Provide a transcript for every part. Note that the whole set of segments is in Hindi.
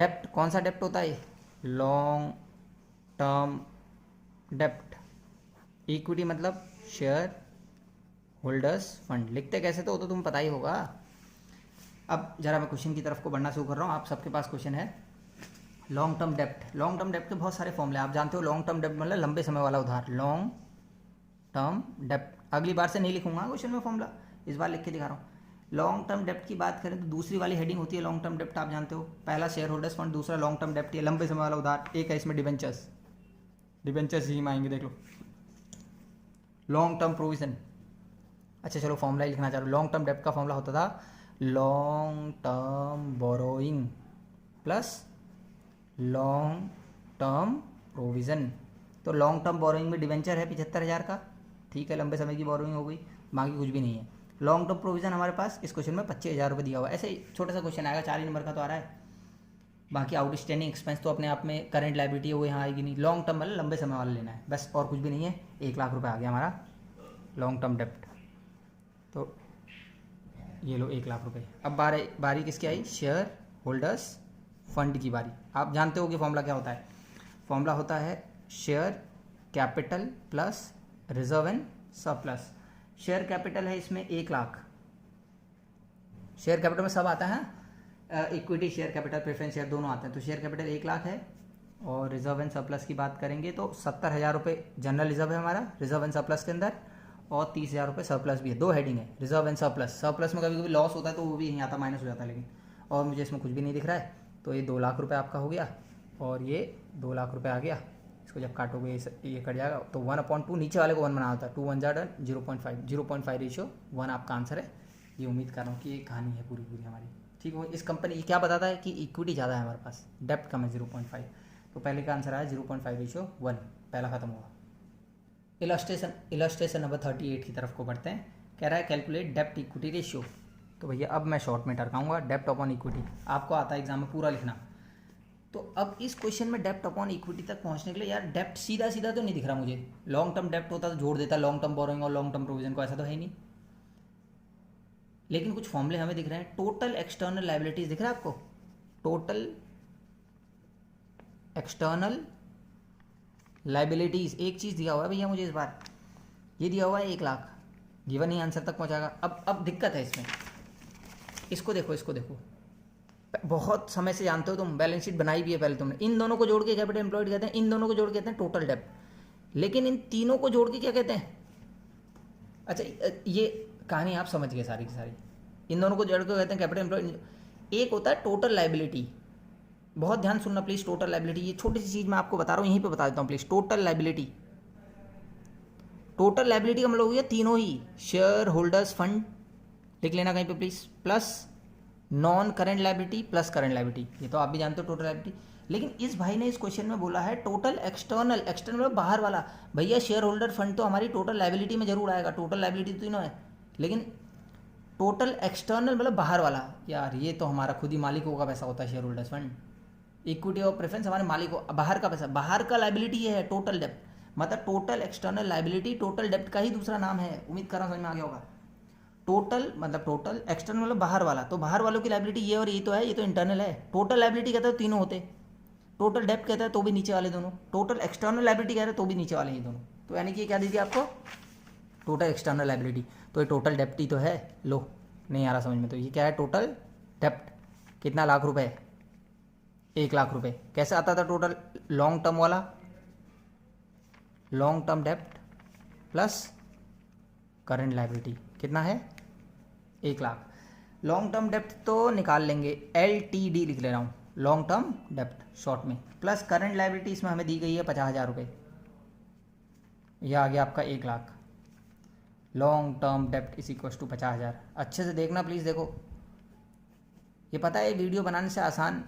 डेप्ट कौन सा डेप्ट होता है? लॉन्ग टर्म डेप्ट। इक्विटी मतलब शेयर होल्डर्स फंड। लिखते कैसे तो वो तो तुम्हें पता ही होगा। अब जरा मैं क्वेश्चन की तरफ को बढ़ना शुरू कर रहा हूँ। आप सबके पास क्वेश्चन है लॉन्ग टर्म डेप्ट। लॉन्ग टर्म डेप्ट के बहुत सारे फॉर्मूले आप जानते हो। लॉन्ग टर्म डेप्ट मतलब लंबे समय वाला उधार, लॉन्ग टर्म डेप्ट। अगली बार से नहीं लिखूंगा क्वेश्चन में फॉर्मूला, इस बार लिख के दिखा रहा हूँ। लॉन्ग टर्म डेप्ट की बात करें तो दूसरी वाली हेडिंग होती है लॉन्ग टर्म डेप्ट, आप जानते हो। पहला शेयर होल्डर्स फंड, दूसरा लॉन्ग टर्म डेप्ट, ये लंबे समय वाला उधार। एक है इसमें डिबेंचर्स, डिबेंचर्स ही आएंगे, देख लो। Long term provision. अच्छा चलो फॉर्मूला ही लिखना चाह रहा हूँ। लॉन्ग टर्म डेप्ट का फॉर्मूला होता था long term borrowing plus long term provision. तो लॉन्ग टर्म बोरोइंग में डिवेंचर है 75,000 का, ठीक है, लंबे समय की बोरोइंग हो गई, बाकी कुछ भी नहीं है। लॉन्ग टर्म प्रोविज़न हमारे पास इस क्वेश्चन में 25,000 रुपये दिया हुआ है। ऐसे ही छोटा सा क्वेश्चन आएगा, 4 ही नंबर का तो आ रहा है। बाकी आउटस्टैंडिंग एक्सपेंस तो अपने आप में करंट लाइबिलिटी है, वो यहाँ आएगी नहीं। लॉन्ग टर्म मतलब लंबे समय वाला लेना है बस, और कुछ भी नहीं है। 1 लाख रुपये आ गया हमारा लॉन्ग टर्म डेप्ट। तो ये लो 1 लाख रुपये। अब बारी किसकी आई? शेयर होल्डर्स फंड की बारी। आप जानते हो कि फॉर्मूला क्या होता है? फॉर्मूला होता है share capital plus reserve and surplus. Share capital है इसमें 1 लाख। शेयर कैपिटल में सब आता है, equity share capital preference share दोनों आते हैं। तो शेयर कैपिटल 1 लाख है। और रिजर्व एंड सरप्लस की बात करेंगे तो 70,000 रुपये जनरल रिजर्व है हमारा रिजर्व एंड सरप्लस के अंदर, और 30,000 रुपये सरप्लस भी है। 2 हेडिंग है, रिजर्व एंड सरप्लस। सरप्लस में कभी कभी लॉस होता है तो वो भी यहीं आता, माइनस हो जाता है लेकिन। और मुझे इसमें कुछ भी नहीं दिख रहा है, तो ये 2 लाख रुपये आपका हो गया, और ये 2 लाख रुपये आ गया। इसको जब काटोगे ये कट जाएगा, तो 1/2 नीचे वाले को 1 बनाना होता है। 2 1 ज़ा 0.5 रेशियो 1 आपका आंसर है। ये उम्मीद कर रहा हूँ कि ये कहानी है पूरी पूरी हमारी, ठीक हो। इस कंपनी क्या बताता है कि इक्विटी ज़्यादा है हमारे पास, डेप्ट कम है 0.5। तो पहले का आंसर आया 0.5 रेशियो 1, पहला खत्म हुआ। इलस्ट्रेशन नंबर 38 की तरफ को बढ़ते हैं। कह रहा है कैलकुलेट डेप्ट इक्विटी रेशियो। तो भैया अब मैं शॉर्ट में टरकाऊंगा। डेप्ट अपॉन इक्विटी आपको आता है एग्जाम में पूरा लिखना। तो अब इस क्वेश्चन में डेप्ट अपॉन इक्विटी तक पहुंचने के लिए यार डेप्ट सीधा सीधा तो नहीं दिख रहा मुझे। लॉन्ग टर्म डेप्ट होता तो जोड़ देता लॉन्ग टर्म बोरोइंग और लॉन्ग टर्म प्रोविजन को, ऐसा तो है ही नहीं। लेकिन कुछ फॉर्मूले हमें दिख रहे हैं। टोटल एक्सटर्नल लाइबिलिटीज दिख रहा है आपको? टोटल एक्सटर्नल लाइबिलिटीज एक चीज़ दिया हुआ है भैया मुझे इस बार, ये दिया हुआ है 1 लाख। गिवन ही आंसर तक पहुंचाएगा। अब दिक्कत है इसमें, इसको देखो, इसको देखो। बहुत समय से जानते हो तुम, बैलेंस शीट बनाई भी है पहले तुमने। इन दोनों को जोड़ के कैपिटल एम्प्लॉयड कहते हैं, इन दोनों को जोड़ के कहते हैं टोटल डेप्ट। लेकिन इन तीनों को जोड़ के क्या कहते हैं? अच्छा ये कहानी आप समझ गए सारी की सारी। इन दोनों को जोड़ के कहते हैं कैपिटल एम्प्लॉयड। एक होता है टोटल लाइबिलिटी, बहुत ध्यान सुनना प्लीज। टोटल लाइबिलिटी, ये छोटी सी चीज़ मैं आपको बता रहा हूँ, यहीं पे बता देता हूँ please. Total liability, total liability का मतलब हो गया तीनों ही। शेयर होल्डर्स फंड लिख लेना कहीं पे please, plus non current liability plus current liability. ये तो आप भी जानते हो टोटल लाइबिलिटी। लेकिन इस भाई ने इस क्वेश्चन में बोला है टोटल एक्सटर्नल। एक्सटर्नल मतलब बाहर वाला। भैया शेयर होल्डर फंड तो हमारी टोटल लाइबिलिटी में जरूर आएगा, टोटल लाइबिलिटी तो तीनों है। लेकिन टोटल एक्सटर्नल मतलब बाहर वाला। यार ये तो हमारा खुद ही मालिकों का पैसा होता है शेयर होल्डर्स फंड। इक्विटी और प्रेफरेंस हमारे मालिकों, बाहर का पैसा, बाहर का लाइबिलिटी ये है टोटल डेप्ट। मतलब टोटल एक्सटर्नल लाइबिलिटी टोटल डेप्ट का ही दूसरा नाम है। उम्मीद कर रहा हूँ समझ में आ गया होगा। टोटल मतलब टोटल, एक्सटर्नल मतलब बाहर वाला, तो बाहर वालों की लाइबिलिटी ये और ये तो है, ये तो इंटरनल है। टोटल लाइबिलिटी कहते हैं तीनों होते, टोटल डेप्ट कहता है तो भी नीचे वाले दोनों, टोटल एक्सटर्नल लाइबिलिटी कहते हैं तो भी नीचे वाले ही दोनों। तो यानी कि क्या दीजिए आपको? Total external liability. तो ये टोटल डेप्ट ही तो है। लो नहीं आ रहा समझ में, तो ये क्या है? टोटल डेप्ट कितना लाख रुपए? 1 लाख रुपए। कैसे आता था टोटल? लॉन्ग टर्म वाला, लॉन्ग टर्म डेप्ट प्लस करंट लाइबिलिटी कितना है? 1 लाख। लॉन्ग टर्म डेप्ट तो निकाल लेंगे, LTD लिख ले रहा हूँ, लॉन्ग टर्म डेप्ट शॉर्ट में, प्लस करंट लाइबिलिटी इसमें हमें दी गई है 50,000 रुपये। यह आ गया आपका 1 लाख। लॉन्ग टर्म डेप्ट इज इक्वल टू 50,000। अच्छे से देखना प्लीज़, देखो ये पता है वीडियो बनाने से आसान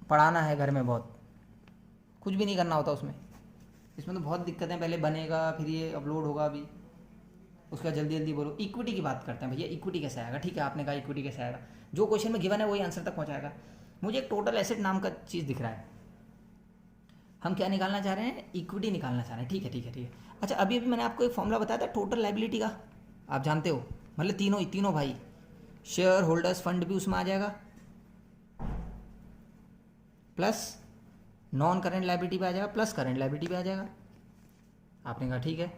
पढ़ाना है घर में, बहुत कुछ भी नहीं करना होता उसमें। इसमें तो बहुत दिक्कतें, पहले बनेगा फिर ये अपलोड होगा, अभी उसका जल्दी जल्दी बोलो। इक्विटी की बात करते हैं भैया, इक्विटी कैसे आएगा? ठीक है आपने कहा इक्विटी कैसे आएगा, जो क्वेश्चन में गिवन है वही आंसर तक पहुंचाएगा। मुझे एक टोटल एसेट नाम का चीज़ दिख रहा है, हम क्या निकालना चाह रहे हैं? इक्विटी निकालना चाह रहे हैं। ठीक है ठीक है ठीक है। अच्छा अभी अभी मैंने आपको एक फॉर्मूला बताया था टोटल लाइबिलिटी का, आप जानते हो, मतलब तीनों भाई, शेयर होल्डर्स फंड भी उसमें आ जाएगा, प्लस नॉन करेंट लाइबिलिटी पे आ जाएगा प्लस करेंट लाइबिलिटी पे आ जाएगा। आपने कहा ठीक है।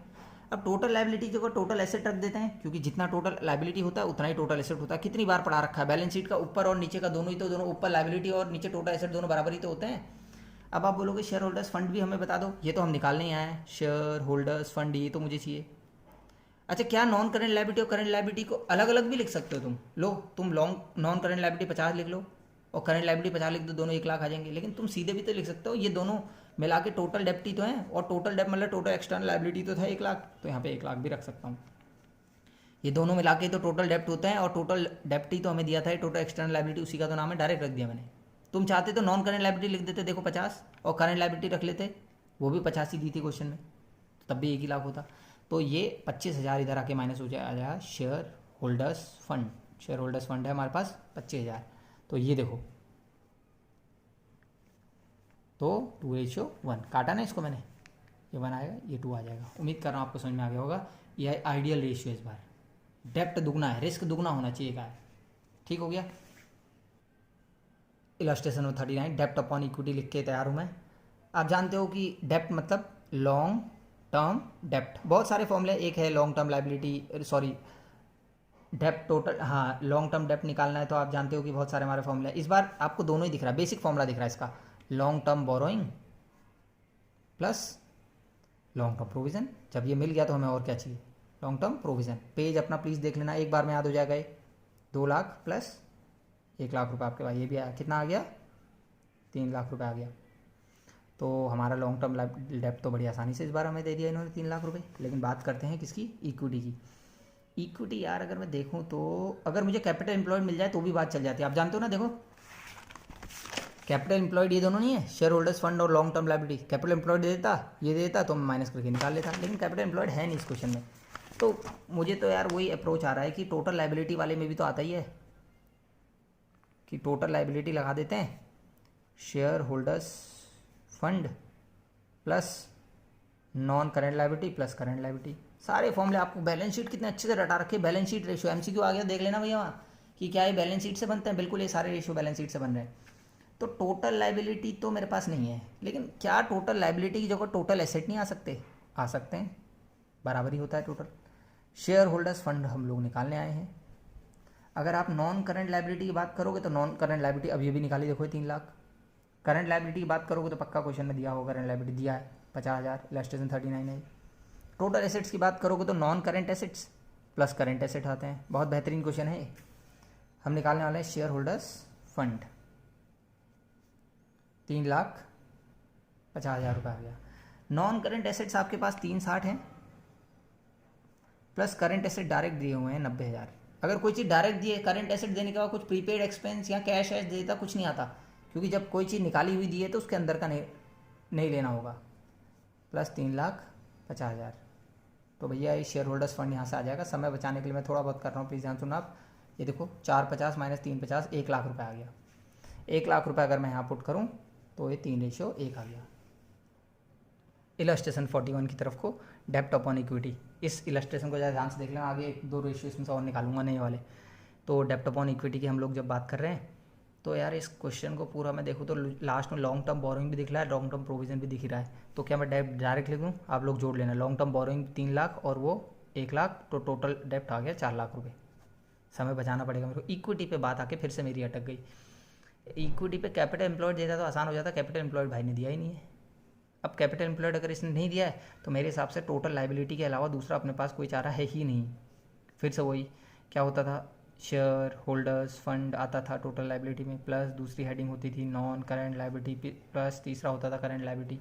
अब टोटल लाइबिलिटी की जगह टोटल एसेट रख देते हैं, क्योंकि जितना टोटल लाइबिलिटी होता है उतना ही टोटल एसेट होता है। कितनी बार पढ़ा रखा है, बैलेंस शीट का ऊपर और नीचे का दोनों ही, तो दोनों ऊपर लाइबिलिटी और नीचे टोटल एसेट दोनों बराबर ही तो होते हैं। अब आप बोलोगे शेयर होल्डर्स फंड भी हमें बता दो, ये तो हम निकालने ही आए हैं, शेयर होल्डर्स फंड ये तो मुझे चाहिए। अच्छा, क्या नॉन करेंट लाइबिलिटी और करेंट लाइबिलिटी को अलग अलग भी लिख सकते हो तुम? लो तुम लॉन्ग नॉन करेंट लाइबिलिटी 50 लिख लो और करेंट लाइबिलिटी 50 लिख दो, दोनों 1 लाख आ जाएंगे। लेकिन तुम सीधे भी तो लिख सकते हो, ये दोनों मिला के टोटल डेप्ट ही तो है, और टोटल डेप्ट मतलब टोटल एक्सटर्नल लाइबिलिटी तो था 1 लाख, तो यहाँ पे 1 लाख भी रख सकता हूँ। ये दोनों मिला के तो टोटल डेप्ट होते हैं, और टोटल डेप्ट ही तो हमें दिया था, टोटल एक्सटर्नल लाइबिलिटी उसी का तो नाम है, डायरेक्ट रख दिया मैंने। तुम चाहते तो नॉन करेंट लाइबिलिटी लिख देते, देखो 50, और करेंट लाइबिलिटी रख लेते, वो भी 50 ही दी थी क्वेश्चन में, तब भी 1 ही लाख होता। तो ये 25,000 इधर आके माइनस हो जाएगा share holders fund. Share holders fund है हमारे पास 25,000, तो ये देखो, तो 2:1 काटा ना इसको मैंने, ये 1 आएगा, ये 2 आ जाएगा। उम्मीद कर रहा हूँ आपको समझ में आ गया होगा। यह आइडियल रेशियो इस बार, डेप्ट दुगना है, रिस्क दुगना होना चाहिए का है। ठीक हो गया। इलस्ट्रेशन में 39 डेप्ट अपॉन इक्विटी लिख के तैयार हूँ मैं। आप जानते हो कि डेप्ट मतलब लॉन्ग टर्म डेप्ट, बहुत सारे फॉर्मूले, एक है लॉन्ग टर्म लाइबिलिटी, सॉरी डेप्ट टोटल, हाँ लॉन्ग टर्म डेप्ट निकालना है तो आप जानते हो कि बहुत सारे हमारे फॉर्मूले। इस बार आपको दोनों ही दिख रहा है, बेसिक फॉर्मूला दिख रहा है इसका, long term borrowing plus long term provision. जब ये मिल गया तो हमें और क्या चाहिए, लॉन्ग टर्म प्रोविजन। पेज अपना प्लीज़ देख लेना, एक बार में याद हो जाएगा। 2 लाख प्लस 1 लाख रुपये आपके पास, ये भी आया, कितना आ गया, 3 लाख रुपये आ गया। तो हमारा लॉन्ग टर्म डेप्ट तो बड़ी आसानी से इस बार हमें दे दिया इन्होंने 3 लाख रुपये। लेकिन बात करते हैं किसकी, इक्विटी की। इक्विटी यार अगर मैं देखूं तो अगर मुझे कैपिटल एम्प्लॉयड मिल जाए तो भी बात चल जाती है। आप जानते हो ना, देखो कैपिटल एम्प्लॉयड ये दोनों नहीं है, शेयर होल्डर्स फंड और long term liability. Capital employed दे देता, ये दे देता तो मैं माइनस करके निकाल लेता, लेकिन कैपिटल एम्प्लॉयड है नहीं इस क्वेश्चन में। तो मुझे तो यार वही अप्रोच आ रहा है कि टोटल लाइबिलिटी वाले में भी तो आता ही है कि टोटल लाइबिलिटी लगा देते हैं, share holders fund plus non current liability plus current liability. सारे फॉर्मूले आपको बैलेंस शीट कितने अच्छे से रटा रखे, बैलेंस शीट रेशियो एमसीक्यू आ गया, देख लेना भैया वहाँ कि क्या ये बैलेंस शीट से बनते हैं, बिल्कुल ये सारे रेशियो बैलेंस शीट से बन रहे हैं। तो टोटल लाइबिलिटी तो मेरे पास नहीं है, लेकिन क्या टोटल लाइबिलिटी की जगह टोटल एसेट नहीं आ सकते? आ सकते हैं, बराबर ही होता है टोटल। शेयर होल्डर्स फंड हम लोग निकालने आए हैं। अगर आप नॉन करेंट लाइबिलिटी की बात करोगे तो नॉन करेंट लाइबिलिटी अब ये भी निकाली, देखो 3 लाख। करंट लाइबिलिटी की बात करोगे तो पक्का क्वेश्चन में दिया होगा, करंट लाइबिलिटी दिया है 50,000, इलस्ट्रेशन 39 है। टोटल एसेट्स की बात करोगे तो non current assets plus current asset आते हैं। बहुत बेहतरीन क्वेश्चन है। हम निकालने वाले हैं शेयर होल्डर्स फंड, 3,50,000 रुपये आ गया। नॉन करेंट एसेट्स आपके पास 360 हैं प्लस करेंट एसेट डायरेक्ट दिए हुए हैं 90,000। अगर कोई चीज़ डायरेक्ट दिए, करेंट एसेट देने के बाद कुछ प्रीपेड एक्सपेंस या कैश एश देता कुछ नहीं आता, क्योंकि जब कोई चीज़ निकाली हुई दी है तो उसके अंदर का नहीं लेना होगा। प्लस 3,50,000, तो भैया ये शेयर होल्डर्स फंड यहाँ से आ जाएगा। समय बचाने के लिए मैं थोड़ा बहुत कर रहा हूँ, प्लीज़ ध्यान सुनना आप। ये देखो 450 माइनस 350, 1 लाख रुपये आ गया। 1 लाख रुपये अगर मैं यहाँ पुट करूँ तो ये 3:1 आ गया। इलस्ट्रेशन 41 की तरफ को, डेप्ट अपॉन इक्विटी। इस इलस्ट्रेशन को ज़्यादा ध्यान से देख लेना, आगे 1-2 रेशियो इसमें से और निकालूंगा नहीं वाले। तो डेप्ट अपॉन इक्विटी की हम लोग जब बात कर रहे हैं तो यार इस क्वेश्चन को पूरा मैं देखूँ तो लास्ट में लॉन्ग टर्म बोरोइंग भी दिख रहा है, लॉन्ग टर्म प्रोविजन भी दिख रहा है। तो क्या मैं डेप्ट डायरेक्ट लिख दूँ? आप लोग जोड़ लेना, लॉन्ग टर्म बोरोइंग 3 लाख और वो 1 लाख, तो टोटल डेप्ट आ गया 4 लाख रुपये। समय बचाना पड़ेगा मेरे को। इक्विटी पे बात आके फिर से मेरी अटक गई। इक्विटी पे कैपिटल एम्प्लॉयड देता तो आसान हो जाता, कैपिटल एम्प्लॉयड भाई ने दिया ही नहीं है। अब कैपिटल एम्प्लॉयड अगर इसने नहीं दिया है तो मेरे हिसाब से टोटल लाइबिलिटी के अलावा दूसरा अपने पास कोई चारा है ही नहीं। फिर से वही क्या होता था, शेयर होल्डर्स फंड आता था टोटल लाइबिलिटी में, प्लस दूसरी हेडिंग होती थी नॉन करेंट लाइबिलिटी, प्लस तीसरा होता था करेंट लाइबिलिटी।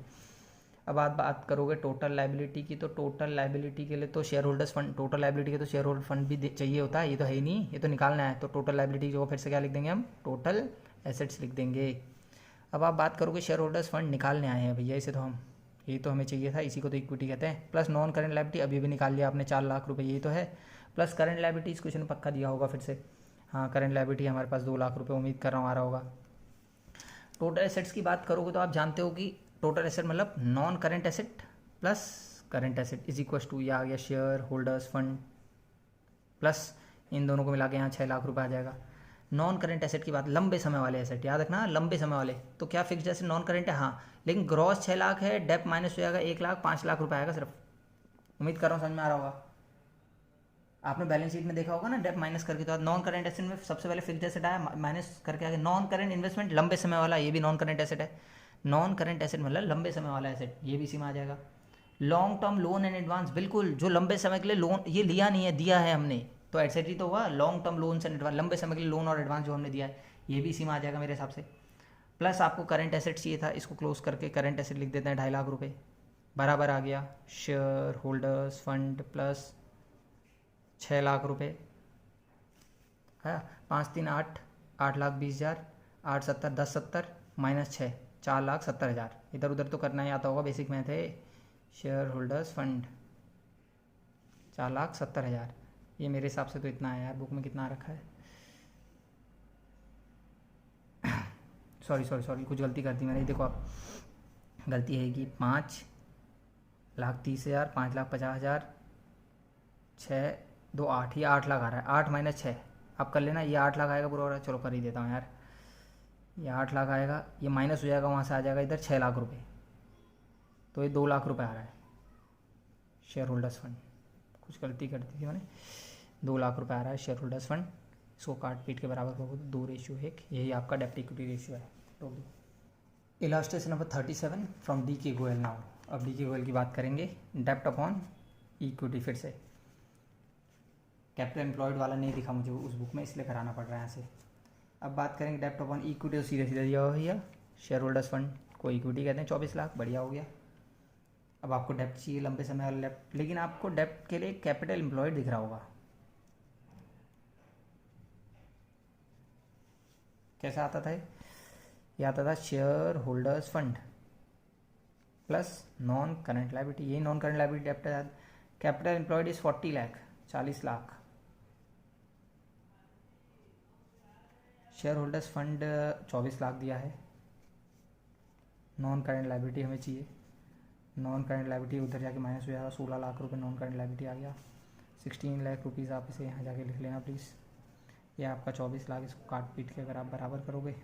अब आप बात करोगे टोटल लाइबिलिटी की, तो टोटल लाइबिलिटी के लिए तो share holders fund, total liability के तो शेयर होल्डर फंड भी चाहिए होता है, ये तो है ही नहीं, ये तो निकालना है। तो टोटल लाइबिलिटी जो फिर से क्या लिख देंगे हम, टोटल एसेट्स लिख देंगे। अब आप बात करोगे शेयर होल्डर्स फंड निकालने आए हैं भैया, इसे तो हम, ये तो हमें चाहिए था, इसी को तो इक्विटी कहते हैं। प्लस नॉन करेंट लाइबिलिटी अभी भी निकाल लिया आपने 4 लाख रुपये, ये तो है। प्लस करेंट लाइबिलिटी इस क्वेश्चन में पक्का दिया होगा फिर से, हाँ करेंट लाइबिलिटी हमारे पास 2 लाख रुपये, उम्मीद कर रहा हूँ आ रहा होगा। टोटल एसेट्स की बात करोगे तो आप जानते हो कि टोटल एसेट मतलब non current asset plus current asset is equal to, यह आ गया शेयर होल्डर्स फंड प्लस इन दोनों को मिला के यहाँ 6 लाख रुपये आ जाएगा। नॉन करेंट एसेट की बात, लंबे समय वाले एसेट याद रखना, लंबे समय वाले। तो क्या फिक्स्ड एसेट नॉन करेंट है? हाँ, लेकिन ग्रॉस 6 लाख है, डेप माइनस हो जाएगा 1 लाख, 5 लाख रुपए आएगा सिर्फ। उम्मीद कर रहा हूँ समझ में आ रहा होगा। आपने बैलेंस शीट में देखा होगा ना, डेप माइनस करके तो नॉन करेंट एसेट में सबसे पहले फिक्स्ड एसेट आया, माइनस करके आगे नॉन करेंट इन्वेस्टमेंट, लंबे समय वाला, ये भी नॉन करेंट एसेट है। नॉन करेंट एसेट मतलब लंबे समय वाला एसेट, ये भी इसी में आ जाएगा। Long term loan and advance, बिल्कुल जो लंबे समय के लिए लोन, ये लिया नहीं है, दिया है हमने, तो एसेट ही तो हुआ। Long term loan and advance, लंबे समय के लिए लोन और एडवांस जो हमने दिया है, ये भी इसी में आ जाएगा मेरे हिसाब से। प्लस आपको करंट एसेट चाहिए था, इसको क्लोज करके करंट एसेट लिख देते हैं, 2.5 लाख रुपए बराबर आ गया। Share holders fund plus 6 lakh रुपए है, 5 3 8, 8,20,000, 8 7 10 70 माइनस 6, 4,70,000। इधर उधर तो करना ही आता होगा, बेसिक मैथ है। शेयर होल्डर्स फंड 4,70,000, ये मेरे हिसाब से तो इतना है यार, बुक में कितना रखा है, सॉरी कुछ गलती कर दी मैंने। देखो आप, गलती है कि 5,30,000, 5,50,000, 6 2 8, ये 8 लाख आ रहा है, 8 माइनस 6 आप कर लेना, ये 8 लाख आएगा पूरा। चलो कर ही देता हूँ यार, ये 8 लाख आएगा, ये माइनस हो जाएगा, वहाँ से आ जाएगा इधर 6 लाख रुपए, तो ये 2 लाख रुपए आ रहा है शेयर होल्डर्स फंड। कुछ गलती कर दी थी मैंने, 2 लाख रुपए आ रहा है शेयर होल्डर्स फंड। इसको काट पीट के बराबर करोगे तो 2:1, यही आपका डेप्ट इक्विटी रेशियो है। तो इलास्ट्रेशन नंबर 37 फ्रॉम डी के गोयल नाउ। अब डी के गोयल की बात करेंगे, डेप्ट अपॉन इक्विटी। फिर से कैपिटल एम्प्लॉयड वाला नहीं दिखा मुझे उस बुक में, इसलिए कराना पड़ रहा है यहाँ से। अब बात करेंगे डेप्ट अपॉन इक्विटी, तो सीधे सीधे दिया हुआ भैया, शेयर होल्डर्स फंड को इक्विटी कहते हैं, 24 लाख, बढ़िया हो गया। अब आपको डेप्ट चाहिए लंबे समय वाला डेप्ट, लेकिन आपको डेप्ट के लिए कैपिटल एम्प्लॉयड दिख रहा होगा, कैसा आता था ये आता था share holders fund plus non current liability, यही नॉन करंट लायबिलिटी डेप्ट है। Capital employed is 40 lakh, 40 lakh. Share holders fund 24 lakh दिया है। नॉन करंट लायबिलिटी हमें चाहिए, नॉन करंट लायबिलिटी उधर जाके माइनस हो जाएगा, 16 लाख रुपए नॉन करंट लायबिलिटी आ गया। 16 लाख रुपीज़ आप इसे यहाँ जाके लिख लेना प्लीज़। ये आपका 24 लाख, इसको काट पीट के अगर आप बराबर करोगे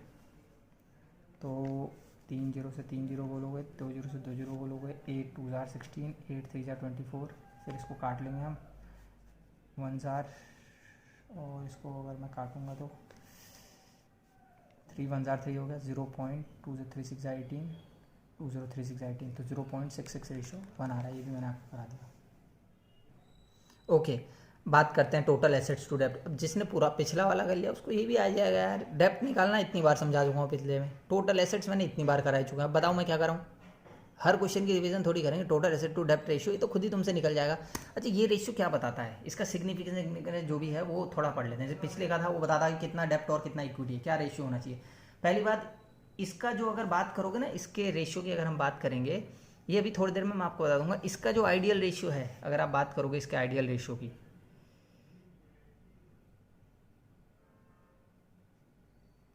तो 3 0 से 3 0 बोलोगे, 2 0 से 2 0 बोलोगे, 8 2 जार 16, 8 3 जार 24। फिर इसको काट लेंगे हम 1 जार, और इसको अगर मैं काटूंगा तो 3 1 जार 3 हो गया, 0.2036 जार 18, 2036 18, तो 0.66 रेशो 1 आ रहा है, ये भी मैंने आपको करा दिया। ओके, बात करते हैं टोटल एसेट्स टू डेप्ट। अब जिसने पूरा पिछला वाला कर लिया उसको ये भी आ जाएगा यार, डेप्ट निकालना इतनी बार समझा चुका हूँ पिछले में, टोटल एसेट्स मैंने इतनी बार करा चुका हूँ। अब बताओ मैं क्या कराऊँ, हर क्वेश्चन की रिवीजन थोड़ी करेंगे। टोटल एसेट टू डेप्ट रेशियो ये तो खुद ही तुमसे निकल जाएगा। अच्छा, ये रेशियो क्या बताता है, इसका सिग्निफिकेंस जो भी है वो थोड़ा पढ़ लेते हैं। जैसे पिछले का था वो बताता है कि कितना डेप्ट और कितना इक्विटी है, क्या रेशियो होना चाहिए। पहली बात, इसका जो अगर बात करोगे ना, इसके रेशियो की अगर हम बात करेंगे, ये अभी थोड़ी देर में मैं आपको बता दूंगा। इसका जो आइडियल रेशियो है, अगर आप बात करोगे इसके आइडियल रेशियो की,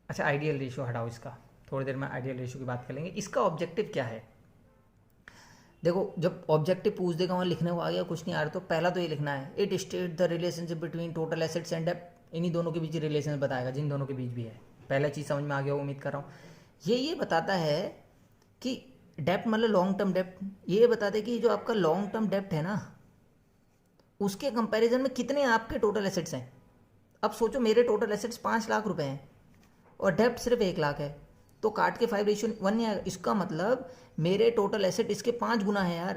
अच्छा आइडियल रेशियो हटाओ इसका, थोड़ी देर में आइडियल रेशियो की बात कर लेंगे। इसका ऑब्जेक्टिव क्या है, देखो जब ऑब्जेक्टिव पूछ देगा वहाँ लिखने को आ गया कुछ नहीं आ रहा, तो पहला तो ये लिखना है, it state the relationship between total assets and डेप्ट। इन्हीं दोनों के बीच रिलेशन बताएगा, जिन दोनों के बीच भी है। पहला चीज़ समझ में आ गया, उम्मीद कर रहा हूँ। ये बताता है कि डेप्ट मतलब लॉन्ग टर्म डेप्ट, ये बताता है कि जो आपका लॉन्ग टर्म डेप्ट है ना, उसके कंपैरिजन में कितने आपके टोटल एसेट्स हैं। अब सोचो मेरे टोटल एसेट्स 5 लाख रुपए हैं और डेप्ट सिर्फ 1 लाख है, तो काट के 5:1 नहीं आएगा। इसका मतलब मेरे टोटल एसेट इसके 5 गुना है यार।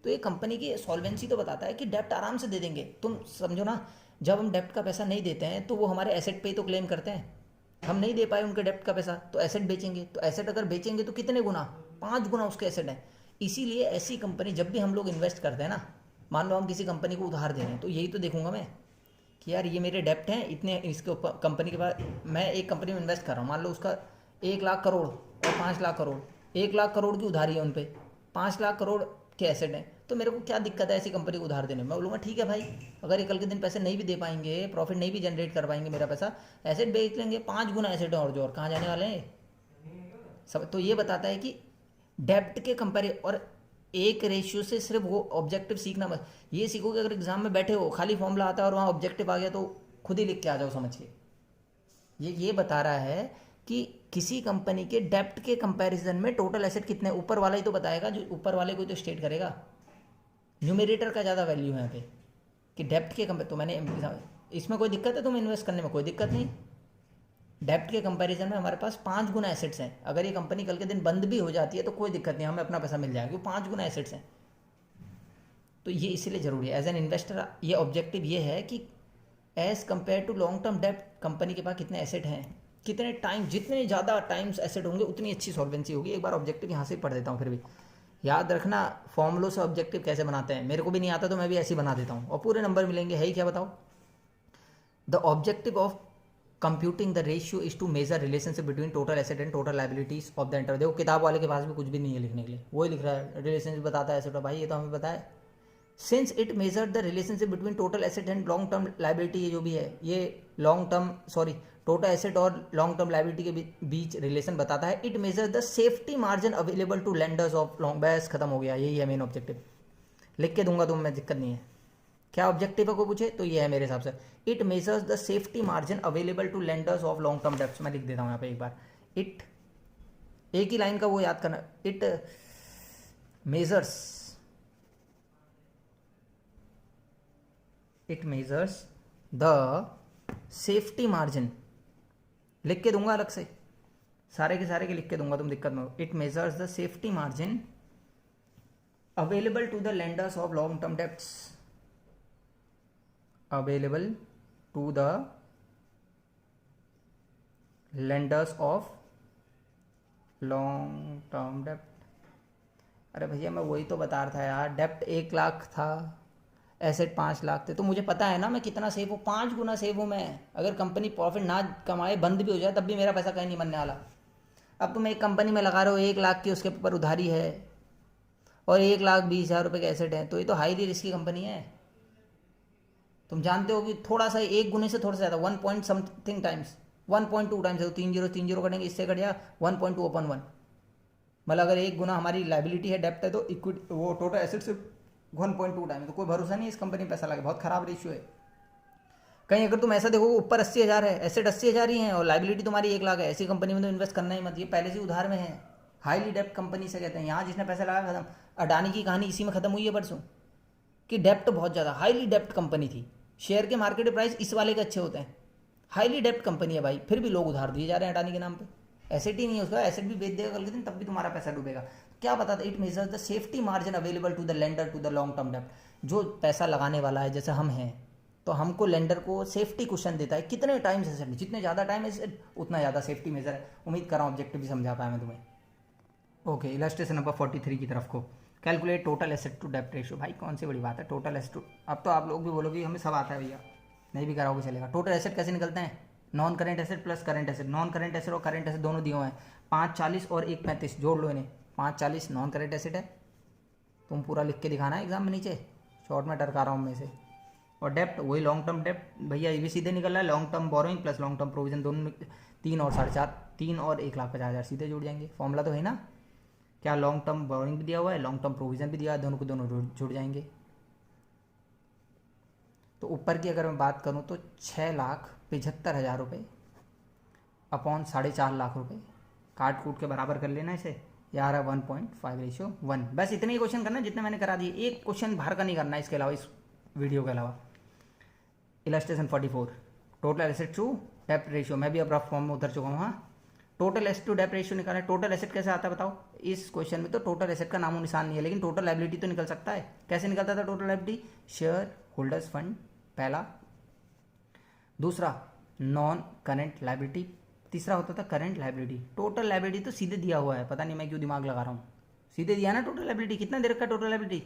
तो ये कंपनी की सॉल्वेंसी तो बताता है कि डेप्ट आराम से दे देंगे। तुम समझो ना, जब हम डेप्ट का पैसा नहीं देते हैं तो वो हमारे एसेट पे ही तो क्लेम करते हैं। हम नहीं दे पाए उनके डेप्ट का पैसा तो एसेट बेचेंगे, तो एसेट अगर बेचेंगे तो कितने गुना, 5 गुना उसके एसेट हैं। इसीलिए ऐसी कंपनी, जब भी हम लोग इन्वेस्ट करते हैं ना, मान लो हम किसी कंपनी को उधार दे रहे हैं, तो यही तो देखूंगा मैं कि यार ये मेरे डेप्ट हैं इतने, इसके ऊपर कंपनी के पास, मैं एक कंपनी में इन्वेस्ट कर रहा हूँ, मान लो उसका 1 लाख करोड़ और 5 लाख करोड़, 1 लाख करोड़ की उधारी है उन पे, 5 लाख करोड़ के एसेट हैं, तो मेरे को क्या दिक्कत है ऐसी कंपनी को उधार देने में। मैं बोलूँगा ठीक है भाई, अगर ये कल के दिन पैसे नहीं भी दे पाएंगे, प्रॉफिट नहीं भी जनरेट कर पाएंगे, मेरा पैसा एसेट बेच लेंगे, 5 गुना एसेट है, और जो और कहाँ जाने वाले हैं सब। तो ये बताता है कि डेप्ट के कंपेयर, और एक रेशियो से सिर्फ वो ऑब्जेक्टिव सीखना बस। ये सीखो कि अगर एग्जाम में बैठे हो, खाली फॉर्मूला आता है और वहाँ ऑब्जेक्टिव आ गया तो खुद ही लिख के आ जाओ, समझिए। ये बता रहा है कि किसी कंपनी के डेप्ट के कंपैरिजन में टोटल एसेट कितने, ऊपर वाला ही तो बताएगा, जो ऊपर वाले को तो स्टेट करेगा। न्यूमरेटर का ज़्यादा वैल्यू है यहाँ पे कि डेप्ट के कंपेयर, तो मैंने इसमें कोई दिक्कत है तुम्हें इन्वेस्ट करने में? कोई दिक्कत नहीं। डेप्ट के कंपैरिजन में हमारे पास 5 गुना एसेट्स हैं। अगर ये कंपनी कल के दिन बंद भी हो जाती है तो कोई दिक्कत नहीं, हमें अपना पैसा मिल जाएगा, क्योंकि 5 गुना एसेट्स हैं। तो ये इसीलिए ज़रूरी है एज एन इन्वेस्टर। ये ऑब्जेक्टिव ये है कि as compare to long term डेप्ट, कंपनी के पास कितने एसेट हैं, कितने टाइम, जितने ज़्यादा टाइम्स एसेट होंगे उतनी अच्छी सॉल्वेंसी होगी। एक बार ऑब्जेक्टिव यहाँ से पढ़ देता हूँ, फिर भी याद रखना फॉर्मूलों से ऑब्जेक्टिव कैसे बनाते हैं। मेरे को भी नहीं आता तो मैं भी ऐसे ही बना देता हूँ और पूरे नंबर मिलेंगे। है ही क्या बताओ? The objective of computing the ratio is to measure relationship between total asset and total liabilities of the enter. देखो किताब वाले के पास भी कुछ भी नहीं है लिखने के लिए, वही लिख रहा है रिलेशनशिप बताता है एसेट। भाई ये तो हमें पता है। Since it measure the relationship between total asset and long term liability, ये जो भी है ये लॉन्ग टर्म टोटल एसेट और लॉन्ग टर्म लाइबिलिटी के बीच रिलेशन बताता है। It measure the safety margin available to lenders of long, बस खत्म हो गया, यही है मेन ऑब्जेक्टिव। लिख के दूंगा तुम्हें, दिक्कत नहीं है। क्या ऑब्जेक्टिव है को पूछे तो ये है मेरे हिसाब से, it measures the safety margin available to lenders of long term debts. मैं लिख देता हूँ यहाँ पे एक बार, इट, एक ही लाइन का वो याद करना, it measures, it measures the safety margin, लिख के दूंगा अलग से, सारे के लिख के दूंगा, तुम दिक्कत में हो। It measures the safety margin available to the lenders of long term debts, available to the lenders of long term डेब्ट। अरे भैया मैं वही तो बता रहा था यार, डेप्ट 1 लाख था, एसेट 5 लाख थे, तो मुझे पता है ना मैं कितना सेव हूँ, 5 गुना सेव हूँ मैं। अगर कंपनी प्रॉफिट ना कमाए, बंद भी हो जाए, तब भी मेरा पैसा कहीं नहीं बनने वाला। अब तुम एक कंपनी में लगा रहे हो 1 लाख की, उसके ऊपर उधारी है और 1,20,000 रुपये के एसेट है, तो ये तो हाईली रिस्की कंपनी है। तुम जानते हो कि थोड़ा सा 1 गुने से थोड़ा सा ज़्यादा 1 पॉइंट समथिंग टाइम्स, 1.2 टाइम्स है, तो 3 0 कटेंगे, इससे कट गया 1.2/1। मतलब अगर 1 गुना हमारी लाइबिलिटी है, डेप्ट है, तो इक्विटी वो टोटल एसेट से 1.2 टाइम। तो कोई भरोसा नहीं इस कंपनी में पैसा लगे, बहुत खराब रेशियो है। कहीं अगर तुम ऐसा देखो ऊपर 80,000 है, एसेट 80,000 ही है और लाइबिलिटी तुम्हारी 1 लाख है, ऐसी कंपनी में तो इन्वेस्ट करना ही मत, ये पहले से उधार में है। हाईली डेप्ट कंपनी से कहते हैं, यहाँ जिसने पैसा लगा खत्म। अडानी की कहानी इसी में खत्म हुई है परसों, कि डेप्ट बहुत ज़्यादा, हाईली डेप्ट कंपनी थी। शेयर के मार्केट प्राइस इस वाले के अच्छे होते हैं, हाईली डेप्ट कंपनी है भाई, फिर भी लोग उधार दिए जा रहे हैं अडानी के नाम पे। एसेट ही नहीं है उसका, एसेट भी बेच देगा कल के दिन, तब भी तुम्हारा पैसा डूबेगा। क्या बताता है? It measures the safety margin available to the lender to the long term डेप्ट। जो पैसा लगाने वाला है, जैसे हम हैं, तो हमको लेंडर को सेफ्टी कुशन देता है, कितने टाइम एसेट, जितने ज़्यादा टाइम एसेट उतना ज़्यादा सेफ्टी मेजर है। उम्मीद कर रहा हूँ ऑब्जेक्टिव भी समझा पाया मैं तुम्हें। ओके, इलस्ट्रेशन नंबर 43 की तरफ को, कैलकुलेट टोटल एसेट टू डेप्ट रेशियो। भाई कौन सी बड़ी बात है टोटल एसेट टू, अब तो आप लोग भी बोलोगे हमें सब आता है भैया, नहीं भी कराओगे चलेगा। टोटल एसेट कैसे निकलते हैं? Non current asset plus current asset. Non current asset और करेंट एसेट दोनों दिए हुए हैं, 540 और 135, जोड़ लो इन्हें। 540 नॉन करेंट एसेट है, तुम पूरा लिख के दिखाना है एग्जाम में नीचे, शॉर्ट में टरका रहा हूँ मैं से। और डेप्ट वही लॉन्ग टर्म डेप्ट, भैया ये भी सीधे निकल रहा है, long term borrowing plus long term provision, दोनों 3 और 4.5, 3 और 1,50,000 सीधे जुड़ जाएंगे। फॉर्मूला तो है ना, क्या लॉन्ग टर्म बोरोइंग भी दिया हुआ है, लॉन्ग टर्म प्रोविजन भी दिया है, दोनों को दोनों जुड़ जाएंगे। तो ऊपर की अगर मैं बात करूँ तो 6,75,000 रुपये अपॉन 4.5 लाख रुपये, काट कूट के बराबर कर लेना इसे, यार है 1.5/1। बस इतने ही क्वेश्चन करना जितने मैंने करा दिए, एक क्वेश्चन बाहर का नहीं करना इसके अलावा, इस वीडियो के अलावा। इलस्ट्रेशन 44, टोटल एसेट टू डेप्ट रेशियो। मैं भी अब रफ फॉर्म में उतर चुका हूँ। हाँ, टोटल एसेट टू डेप्ट रेशियो निकालना है। टोटल एसेट कैसे आता है बताओ? इस क्वेश्चन में तो टोटल एसेट का नामो निशान नहीं है, लेकिन टोटल लायबिलिटी तो निकल सकता है। कैसे निकलता था total liability? Share holders fund पहला, दूसरा नॉन करेंट लायबिलिटी, तीसरा होता था करेंट लायबिलिटी। टोटल लायबिलिटी तो सीधे दिया हुआ है, पता नहीं मैं क्यों दिमाग लगा रहा हूँ, सीधे दिया ना टोटल लायबिलिटी। कितना दे रखा है टोटल लायबिलिटी?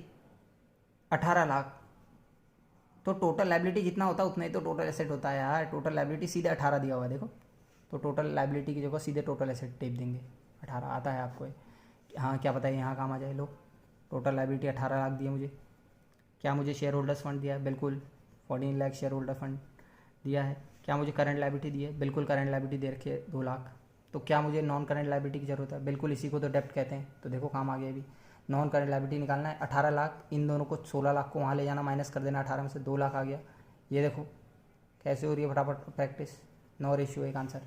18 लाख। तो टोटल लायबिलिटी जितना होता है उतना ही तो टोटल एसेट होता है यार। टोटल लायबिलिटी सीधे 18 दिया हुआ है, देखो। तो टोटल लायबिलिटी की जगह सीधे टोटल एसेट टेप देंगे, 18 आता है आपको। हाँ क्या पता है यहाँ काम आ जाए। लो, टोटल लायबिलिटी 18 लाख दिए मुझे। क्या मुझे शेयर होल्डर्स फंड दिया है? बिल्कुल 14 लाख शेयर होल्डर फंड दिया है। क्या मुझे करंट लायबिलिटी दी है? बिल्कुल करंट लायबिलिटी दे रखी है 2 लाख। तो क्या मुझे नॉन करंट लायबिलिटी की जरूरत है? बिल्कुल, इसी को तो डेप्ट कहते हैं। तो देखो काम आ गया अभी। नॉन करंट लायबिलिटी निकालना है 18 लाख, इन दोनों को 16 लाख को वहाँ ले जाना, माइनस कर देना, 18 में से 2 लाख आ गया। ये देखो कैसे हो रही है फटाफट प्रैक्टिस। 9:1 आंसर।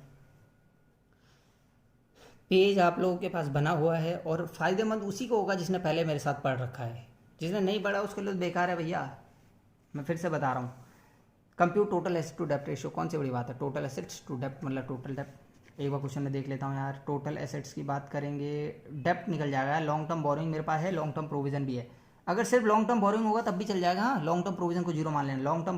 पेज आप लोगों के पास बना हुआ है और फ़ायदेमंद उसी को होगा जिसने पहले मेरे साथ पढ़ रखा है, जिसने नहीं पढ़ा उसके लिए तो बेकार है भैया। मैं फिर से बता रहा हूँ, कंप्यूट टोटल एसेट टू डेप्ट रेशियो कौन सी बड़ी बात है, टोटल एसेट्स टू डेप्ट मतलब टोटल डेप्ट। एक बार क्वेश्चन में देख लेता हूँ यार, टोटल एसेट्स की बात करेंगे, डेप्ट निकल जाएगा। लॉन्ग टर्म बोरिंग मेरे पास है, लॉन्ग टर्म प्रोविजन भी है। अगर सिर्फ लॉन्ग टर्म बोरिंग होगा तब भी चल जाएगा, हाँ लॉन्ग टर्म प्रोविजन को जीरो मान लेना। Long term